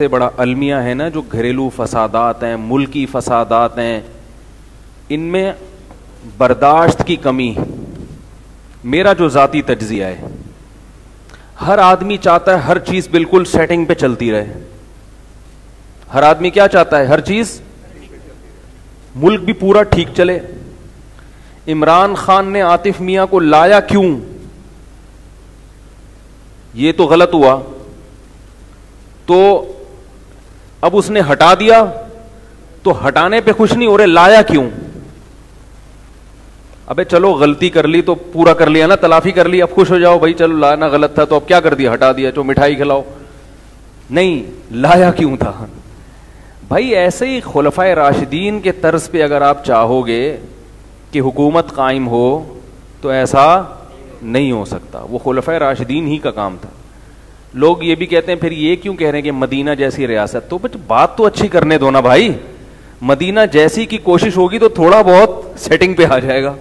سے بڑا المیہ ہے نا جو گھریلو فسادات ہیں، ملکی فسادات ہیں، ان میں برداشت کی کمی. میرا جو ذاتی تجزیہ ہے، ہر آدمی چاہتا ہے ہر چیز بالکل سیٹنگ پہ چلتی رہے. ہر آدمی کیا چاہتا ہے؟ ہر چیز، ملک بھی پورا ٹھیک چلے. عمران خان نے عاطف میاں کو لایا کیوں؟ یہ تو غلط ہوا، تو اب اس نے ہٹا دیا تو ہٹانے پہ خوش نہیں ہو رہے، لایا کیوں؟ ابے چلو غلطی کر لی تو پورا کر لیا نا، تلافی کر لی، اب خوش ہو جاؤ بھائی، چلو لانا غلط تھا تو اب کیا کر دیا، ہٹا دیا، جو مٹھائی کھلاؤ. نہیں، لایا کیوں تھا؟ بھائی ایسے ہی خلفائے راشدین کے طرز پہ اگر آپ چاہو گے کہ حکومت قائم ہو تو ایسا نہیں ہو سکتا. وہ خلفائے راشدین ہی کا کام تھا. لوگ یہ بھی کہتے ہیں پھر یہ کیوں کہہ رہے ہیں کہ مدینہ جیسی ریاست، تو بات تو اچھی کرنے دو نا بھائی. مدینہ جیسی کی کوشش ہوگی تو تھوڑا بہت سیٹنگ پہ آ جائے گا.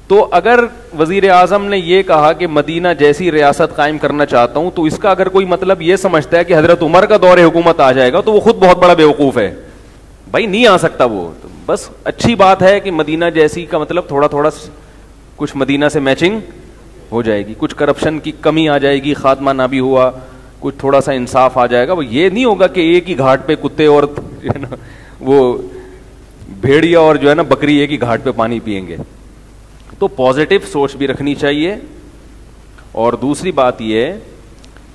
تو اگر وزیر اعظم نے یہ کہا کہ مدینہ جیسی ریاست قائم کرنا چاہتا ہوں، تو اس کا اگر کوئی مطلب یہ سمجھتا ہے کہ حضرت عمر کا دور حکومت آ جائے گا تو وہ خود بہت بڑا بیوقوف ہے. بھائی نہیں آ سکتا وہ. بس اچھی بات ہے کہ مدینہ جیسی کا مطلب تھوڑا تھوڑا کچھ مدینہ سے میچنگ ہو جائے گی، کچھ کرپشن کی کمی آ جائے گی، خاتمہ نہ بھی ہوا، کچھ تھوڑا سا انصاف آ جائے گا. وہ یہ نہیں ہوگا کہ ایک ہی گھاٹ پہ کتے اور وہ بھیڑیا اور جو ہے نا بکری ایک ہی گھاٹ پہ پانی پئیں گے. تو پازیٹیو سوچ بھی رکھنی چاہیے. اور دوسری بات یہ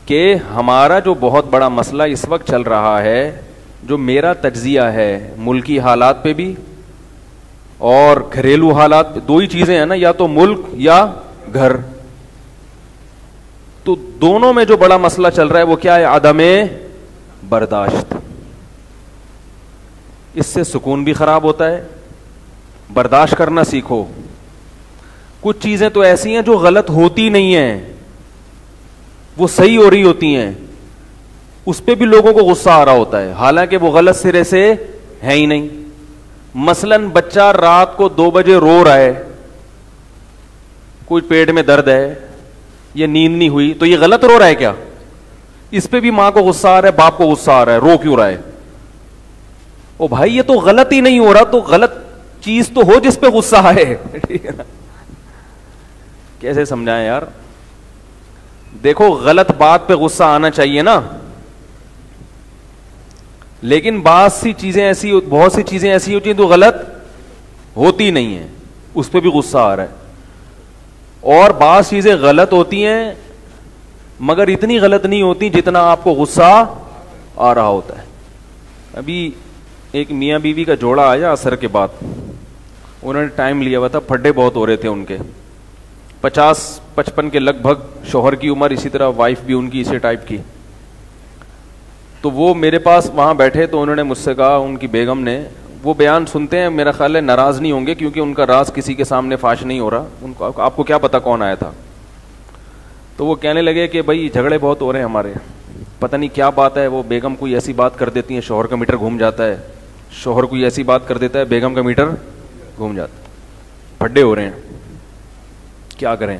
کہ ہمارا جو بہت بڑا مسئلہ اس وقت چل رہا ہے، جو میرا تجزیہ ہے ملکی حالات پہ بھی اور گھریلو حالات پہ، دو ہی چیزیں ہیں نا، یا تو ملک یا گھر. تو دونوں میں جو بڑا مسئلہ چل رہا ہے وہ کیا ہے؟ عدم برداشت. اس سے سکون بھی خراب ہوتا ہے. برداشت کرنا سیکھو. کچھ چیزیں تو ایسی ہیں جو غلط ہوتی نہیں ہیں، وہ صحیح ہو رہی ہوتی ہیں، اس پہ بھی لوگوں کو غصہ آ رہا ہوتا ہے، حالانکہ وہ غلط سرے سے ہے ہی نہیں. مثلاً بچہ رات کو 2 بجے رو رہا ہے، کوئی پیٹ میں درد ہے یا نیند نہیں ہوئی، تو یہ غلط رو رہا ہے کیا؟ اس پہ بھی ماں کو غصہ آ رہا ہے، باپ کو غصہ آ رہا ہے، رو کیوں رہا ہے؟ او بھائی یہ تو غلط ہی نہیں ہو رہا، تو غلط چیز تو ہو جس پہ غصہ آئے. کیسے سمجھائیں یار؟ دیکھو غلط بات پہ غصہ آنا چاہیے نا، لیکن بہت سی چیزیں ایسی ہوتی ہیں تو غلط ہوتی نہیں ہیں، اس پہ بھی غصہ آ رہا ہے. اور بعض چیزیں غلط ہوتی ہیں مگر اتنی غلط نہیں ہوتی جتنا آپ کو غصہ آ رہا ہوتا ہے. ابھی ایک میاں بیوی کا جوڑا آیا عصر کے بعد، انہوں نے ٹائم لیا ہوا تھا، پھڈے بہت ہو رہے تھے ان کے، 50-55 کے لگ بھگ شوہر کی عمر، اسی طرح وائف بھی ان کی اسی ٹائپ کی. تو وہ میرے پاس وہاں بیٹھے تو انہوں نے مجھ سے کہا، ان کی بیگم نے، وہ بیان سنتے ہیں میرا خیال ہے ناراض نہیں ہوں گے کیونکہ ان کا راز کسی کے سامنے فاش نہیں ہو رہا، ان کو آپ کو کیا پتا کون آیا تھا. تو وہ کہنے لگے کہ بھائی جھگڑے بہت ہو رہے ہیں ہمارے، پتہ نہیں کیا بات ہے، وہ بیگم کوئی ایسی بات کر دیتی ہیں شوہر کا میٹر گھوم جاتا ہے، شوہر کوئی ایسی بات کر دیتا ہے بیگم کا میٹر گھوم جاتا ہے، پھڈے ہو رہے ہیں، کیا کریں؟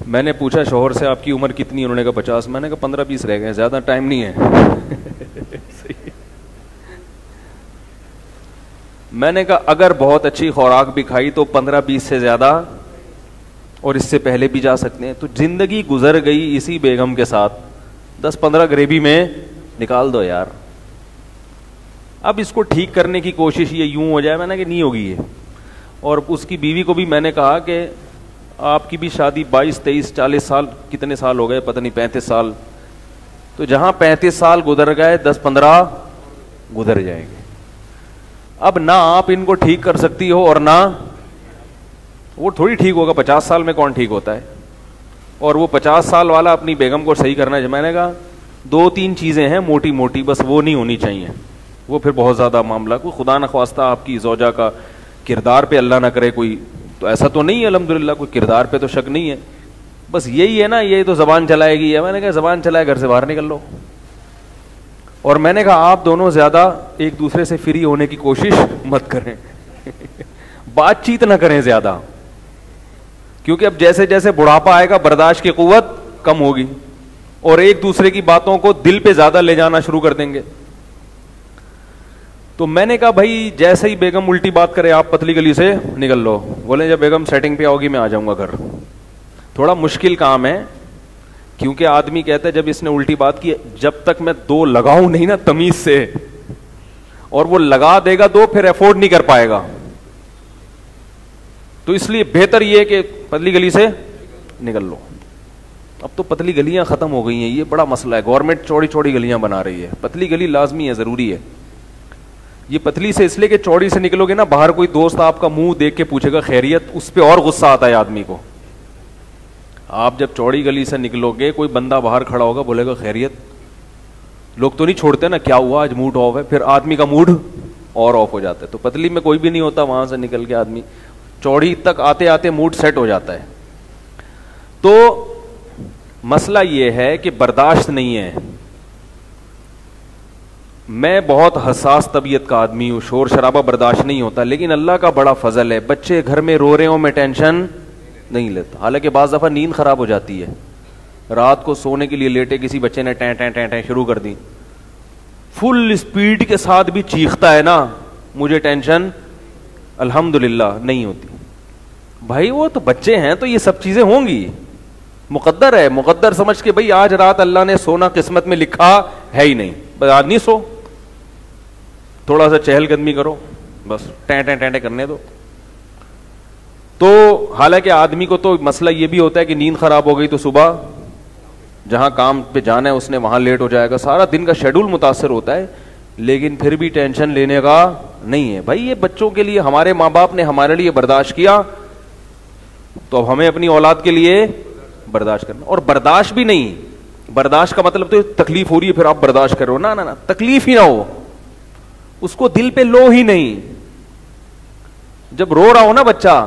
میں نے پوچھا شوہر سے آپ کی عمر کتنی؟ انہوں نے کہا 50. میں نے کہا 15-20 رہ گئے، زیادہ ٹائم نہیں ہے. میں نے کہا اگر بہت اچھی خوراک بھی کھائی تو 15-20 سے زیادہ اور اس سے پہلے بھی جا سکتے ہیں. تو زندگی گزر گئی اسی بیگم کے ساتھ، 10-15 گریبی میں نکال دو یار. اب اس کو ٹھیک کرنے کی کوشش یہ یوں ہو جائے، میں نے کہ نہیں ہوگی یہ. اور اس کی بیوی کو بھی میں نے کہا کہ آپ کی بھی شادی 22-23-40 سال، کتنے سال ہو گئے پتہ نہیں، 35 سال. تو جہاں 35 سال گزر گئے 10-15 گزر جائیں گے. اب نہ آپ ان کو ٹھیک کر سکتی ہو اور نہ وہ تھوڑی ٹھیک ہوگا. 50 سال میں کون ٹھیک ہوتا ہے؟ اور وہ 50 سال والا اپنی بیگم کو صحیح کرنا ہے. میں نے کہا 2-3 چیزیں ہیں موٹی موٹی، بس وہ نہیں ہونی چاہیے، وہ پھر بہت زیادہ معاملہ. کوئی خدا نخواستہ آپ کی زوجہ کا کردار پہ اللہ نہ کرے کوئی، تو ایسا تو نہیں ہے الحمدللہ، کوئی کردار پہ تو شک نہیں ہے، بس یہی ہے نا، یہ تو زبان چلائے گی. میں نے کہا زبان چلائے گھر سے باہر نکل لو. اور میں نے کہا آپ دونوں زیادہ ایک دوسرے سے فری ہونے کی کوشش مت کریں، بات چیت نہ کریں زیادہ، کیونکہ اب جیسے جیسے بڑھاپا آئے گا برداشت کی قوت کم ہوگی اور ایک دوسرے کی باتوں کو دل پہ زیادہ لے جانا شروع کر دیں گے. تو میں نے کہا بھائی جیسے ہی بیگم الٹی بات کرے آپ پتلی گلی سے نکل لو. بولے جب بیگم سیٹنگ پہ آؤ گی میں آ جاؤں گا گھر. تھوڑا مشکل کام ہے کیونکہ آدمی کہتا ہے جب اس نے الٹی بات کی جب تک میں دو لگاؤں نہیں نا تمیز سے, اور وہ لگا دے گا دو پھر افورڈ نہیں کر پائے گا. تو اس لیے بہتر یہ ہے کہ پتلی گلی سے نکل لو. اب تو پتلی گلیاں ختم ہو گئی ہیں, یہ بڑا مسئلہ ہے. گورنمنٹ چوڑی چوڑی گلیاں بنا رہی ہے, پتلی گلی لازمی ہے, ضروری ہے. یہ پتلی سے اس لیے کہ چوڑی سے نکلو گے نا, باہر کوئی دوست آپ کا منہ دیکھ کے پوچھے گا خیریت, اس پہ اور غصہ آتا ہے آدمی کو. آپ جب چوڑی گلی سے نکلو گے کوئی بندہ باہر کھڑا ہوگا بولے گا خیریت, لوگ تو نہیں چھوڑتے نا کیا ہوا آج موڈ آف ہے, پھر آدمی کا موڈ اور آف ہو جاتا ہے. تو پتلی میں کوئی بھی نہیں ہوتا, وہاں سے نکل کے آدمی چوڑی تک آتے آتے موڈ سیٹ ہو جاتا ہے. تو مسئلہ یہ ہے کہ برداشت نہیں ہے. میں بہت حساس طبیعت کا آدمی ہوں, شور شرابہ برداشت نہیں ہوتا, لیکن اللہ کا بڑا فضل ہے بچے گھر میں رو رہے ہوں میں ٹینشن نہیں لیتا. حالانکہ بعض دفعہ نیند خراب ہو جاتی ہے, رات کو سونے کے لیے لیٹے کسی بچے نے ٹیں ٹیں ٹیں ٹیں شروع کر دی, فل اسپیڈ کے ساتھ بھی چیختا ہے نا, مجھے ٹینشن الحمدللہ نہیں ہوتی. بھائی وہ تو بچے ہیں تو یہ سب چیزیں ہوں گی, مقدر ہے, مقدر سمجھ کے بھائی آج رات اللہ نے سونا قسمت میں لکھا ہے ہی نہیں, بس آج نہیں سو, تھوڑا سا چہل قدمی کرو, بس ٹیں ٹیں ٹیں کرنے دو. تو حالانکہ آدمی کو تو مسئلہ یہ بھی ہوتا ہے کہ نیند خراب ہو گئی تو صبح جہاں کام پہ جانا ہے اس نے وہاں لیٹ ہو جائے گا, سارا دن کا شیڈول متاثر ہوتا ہے, لیکن پھر بھی ٹینشن لینے کا نہیں ہے. بھائی یہ بچوں کے لیے ہمارے ماں باپ نے ہمارے لیے برداشت کیا تو اب ہمیں اپنی اولاد کے لیے برداشت کرنا. اور برداشت بھی نہیں, برداشت کا مطلب تو تکلیف ہو رہی ہے پھر آپ برداشت کرو, نہ نہ تکلیف ہی نہ ہو, اس کو دل پہ لو ہی نہیں. جب رو رہا ہو نا بچہ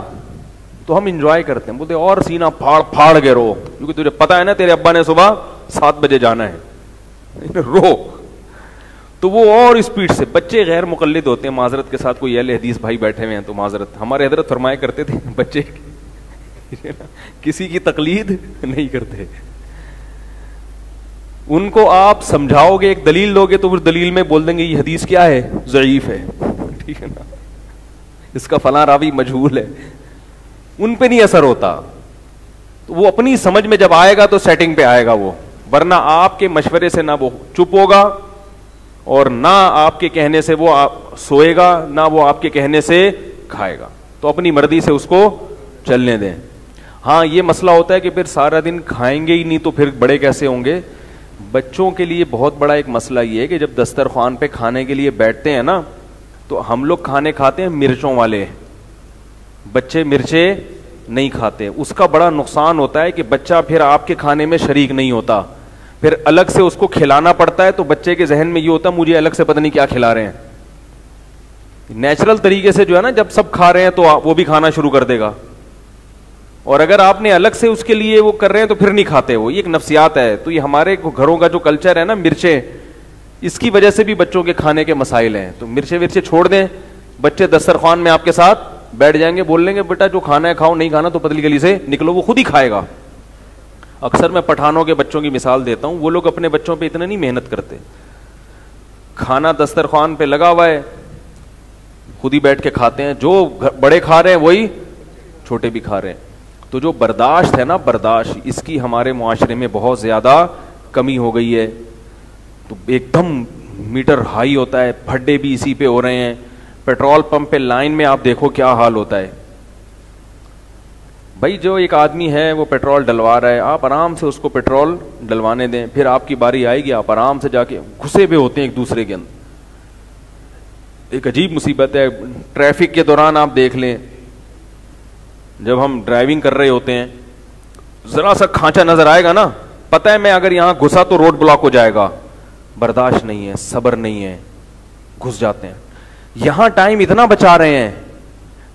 تو ہم انجوائے کرتے ہیں, بولتے اور سینہ پھاڑ پھاڑ کے رو, کیونکہ تجھے پتا ہے نا تیرے ابا نے صبح 7 بجے جانا ہے, رو. تو وہ اور اسپیڈ سے, بچے غیر مقلد ہوتے ہیں, معذرت کے ساتھ کوئی اہل حدیث بھائی بیٹھے ہوئے ہیں تو معذرت, ہمارے حضرت فرمایا کرتے تھے بچے کسی کی تقلید نہیں کرتے. ان کو آپ سمجھاؤ گے, ایک دلیل دو گے تو پھر دلیل میں بول دیں گے یہ حدیث کیا ہے, ضعیف ہے, ٹھیک ہے نا, اس کا فلاں راوی مجہول ہے. ان پہ نہیں اثر ہوتا. تو وہ اپنی سمجھ میں جب آئے گا تو سیٹنگ پہ آئے گا وہ, ورنہ آپ کے مشورے سے نہ وہ چپ ہوگا اور نہ آپ کے کہنے سے وہ سوئے گا, نہ وہ آپ کے کہنے سے کھائے گا. تو اپنی مرضی سے اس کو چلنے دیں. ہاں یہ مسئلہ ہوتا ہے کہ پھر سارا دن کھائیں گے ہی نہیں تو پھر بڑے کیسے ہوں گے. بچوں کے لیے بہت بڑا ایک مسئلہ یہ ہے کہ جب دسترخوان پہ کھانے کے لیے بیٹھتے ہیں نا تو ہم لوگ کھانے کھاتے ہیں مرچوں والے, بچے مرچیں نہیں کھاتے. اس کا بڑا نقصان ہوتا ہے کہ بچہ پھر آپ کے کھانے میں شریک نہیں ہوتا, پھر الگ سے اس کو کھلانا پڑتا ہے. تو بچے کے ذہن میں یہ ہوتا ہے مجھے الگ سے پتہ نہیں کیا کھلا رہے ہیں. نیچرل طریقے سے جو ہے نا جب سب کھا رہے ہیں تو وہ بھی کھانا شروع کر دے گا, اور اگر آپ نے الگ سے اس کے لیے وہ کر رہے ہیں تو پھر نہیں کھاتے. وہ یہ ایک نفسیات ہے. تو یہ ہمارے گھروں کا جو کلچر ہے نا مرچیں, اس کی وجہ سے بھی بچوں کے کھانے کے مسائل ہیں. تو مرچیں چھوڑ دیں, بچے دسترخوان میں آپ کے ساتھ بیٹھ جائیں گے, بول لیں گے بیٹا جو کھانا ہے کھاؤ, نہیں کھانا تو پتلی گلی سے نکلو, وہ خود ہی کھائے گا. اکثر میں پٹھانوں کے بچوں کی مثال دیتا ہوں, وہ لوگ اپنے بچوں پہ اتنا نہیں محنت کرتے, کھانا دسترخوان پہ لگا ہوا ہے, خود ہی بیٹھ کے کھاتے ہیں. جو بڑے کھا رہے ہیں وہی چھوٹے بھی کھا رہے ہیں. تو جو برداشت ہے نا, برداشت, اس کی ہمارے معاشرے میں بہت زیادہ کمی ہو گئی ہے. تو ایک دم میٹر ہائی ہوتا ہے, پھڈے بھی اسی پہ ہو رہے ہیں. پیٹرول پمپ پہ لائن میں آپ دیکھو کیا حال ہوتا ہے. بھائی جو ایک آدمی ہے وہ پیٹرول ڈلوا رہا ہے, آپ آرام سے اس کو پیٹرول ڈلوانے دیں, پھر آپ کی باری آئے گی, آپ آرام سے جا کے گھسے ہوئے ہوتے ہیں ایک دوسرے کے اندر. ایک عجیب مصیبت ہے. ٹریفک کے دوران آپ دیکھ لیں, جب ہم ڈرائیونگ کر رہے ہوتے ہیں ذرا سا کھانچا نظر آئے گا نا, پتہ ہے میں اگر یہاں گھسا تو روڈ بلاک ہو جائے گا, برداشت نہیں ہے, صبر نہیں ہے, گھس جاتے ہیں. یہاں ٹائم اتنا بچا رہے ہیں,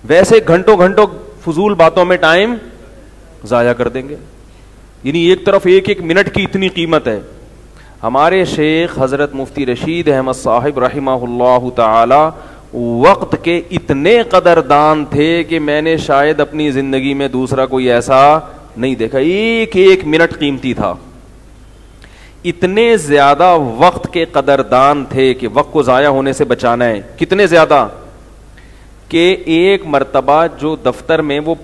ویسے گھنٹوں گھنٹوں فضول باتوں میں ٹائم ضائع کر دیں گے. یعنی ایک طرف ایک ایک منٹ کی اتنی قیمت ہے. ہمارے شیخ حضرت مفتی رشید احمد صاحب رحمہ اللہ تعالی وقت کے اتنے قدردان تھے کہ میں نے شاید اپنی زندگی میں دوسرا کوئی ایسا نہیں دیکھا. ایک ایک منٹ قیمتی تھا. اتنے زیادہ وقت کے قدردان تھے کہ وقت کو ضائع ہونے سے بچانا ہے. کتنے زیادہ کہ ایک مرتبہ جو دفتر میں وہ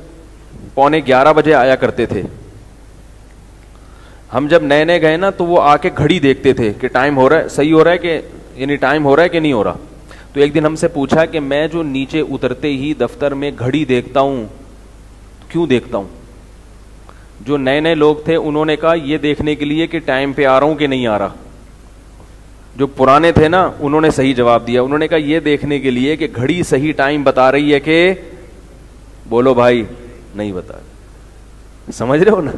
11:15 بجے آیا کرتے تھے. ہم جب نئے نئے گئے نا تو وہ آ کے گھڑی دیکھتے تھے کہ ٹائم ہو رہا ہے, صحیح ہو رہا ہے کہ یعنی ٹائم ہو رہا ہے کہ نہیں ہو رہا. تو ایک دن ہم سے پوچھا کہ میں جو نیچے اترتے ہی دفتر میں گھڑی دیکھتا ہوں, کیوں دیکھتا ہوں؟ جو نئے نئے لوگ تھے انہوں نے کہا یہ دیکھنے کے لیے کہ ٹائم پہ آ رہا ہوں کہ نہیں آ رہا. جو پرانے تھے نا انہوں نے صحیح جواب دیا, انہوں نے کہا یہ دیکھنے کے لیے کہ گھڑی صحیح ٹائم بتا رہی ہے کہ, بولو بھائی, نہیں بتا رہی. سمجھ رہے ہو نا,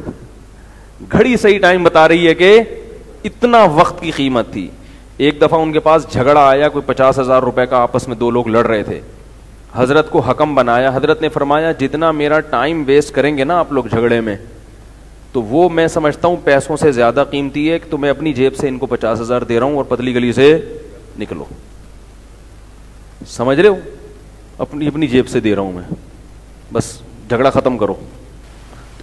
گھڑی صحیح ٹائم بتا رہی ہے کہ اتنا وقت کی قیمت تھی. ایک دفعہ ان کے پاس جھگڑا آیا, کوئی 50,000 روپے کا, آپس میں 2 لوگ لڑ رہے تھے. حضرت کو حکم بنایا, حضرت نے فرمایا جتنا میرا ٹائم ویسٹ کریں گے نا آپ لوگ جھگڑے میں, تو وہ میں سمجھتا ہوں پیسوں سے زیادہ قیمتی ہے کہ تو میں اپنی جیب سے ان کو 50,000 دے رہا ہوں اور پتلی گلی سے نکلو. سمجھ رہے ہو, اپنی جیب سے دے رہا ہوں میں, بس جھگڑا ختم کرو.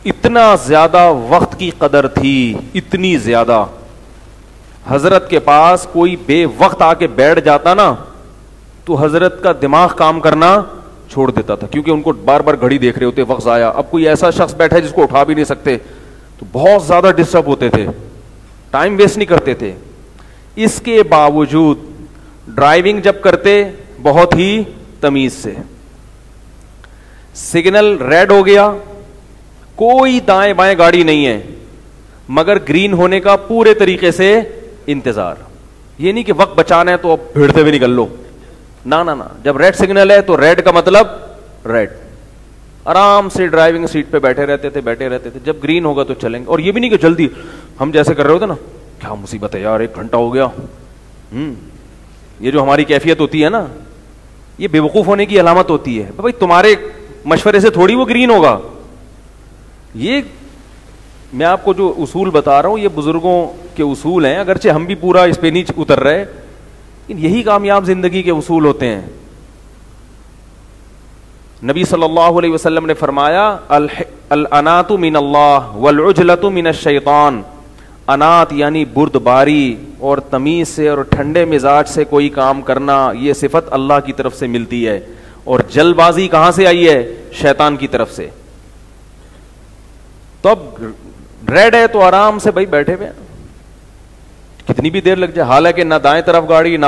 اتنا زیادہ وقت کی قدر تھی, اتنی زیادہ. حضرت کے پاس کوئی بے وقت آ کے بیٹھ جاتا نا تو حضرت کا دماغ کام کرنا چھوڑ دیتا تھا, کیونکہ ان کو بار بار گھڑی دیکھ رہے ہوتے, وقت آیا. اب کوئی ایسا شخص بیٹھا ہے جس کو اٹھا بھی نہیں سکتے تو بہت زیادہ ڈسٹرب ہوتے تھے, ٹائم ویسٹ نہیں کرتے تھے. اس کے باوجود ڈرائیونگ جب کرتے بہت ہی تمیز سے. سگنل ریڈ ہو گیا, کوئی دائیں بائیں گاڑی نہیں ہے, مگر گرین ہونے کا پورے طریقے سے انتظار. یہ نہیں کہ وقت بچانا ہے تو اب بھیڑتے ہوئے نکل لو, نہ نہ. جب ریڈ سگنل ہے تو ریڈ کا مطلب ریڈ, آرام سے ڈرائیونگ سیٹ پہ بیٹھے رہتے تھے. جب گرین ہوگا تو چلیں گے. اور یہ بھی نہیں کہ جلدی ہم جیسے کر رہے ہوتے نا, کیا مصیبت ہے یار 1 گھنٹہ ہو گیا. یہ جو ہماری کیفیت ہوتی ہے نا, یہ بے وقوف ہونے کی علامت ہوتی ہے. بھائی تمہارے مشورے سے تھوڑی وہ گرین ہوگا. یہ میں آپ کو جو اصول بتا رہا ہوں یہ بزرگوں کے اصول ہیں, اگرچہ ہم بھی پورا اس پہ نہیں اتر رہے, لیکن یہی کامیاب زندگی کے اصول ہوتے ہیں. نبی صلی اللہ علیہ وسلم نے فرمایا الانات من اللہ والعجلۃ من الشیطان. انات یعنی بردباری اور تمیز سے اور ٹھنڈے مزاج سے کوئی کام کرنا, یہ صفت اللہ کی طرف سے ملتی ہے. اور جلد بازی کہاں سے آئی ہے؟ شیطان کی طرف سے. تو اب ریڈ ہے تو آرام سے بھائی بیٹھے ہوئے, کتنی بھی دیر لگ جائے, حالانکہ نہ دائیں طرف گاڑی نہ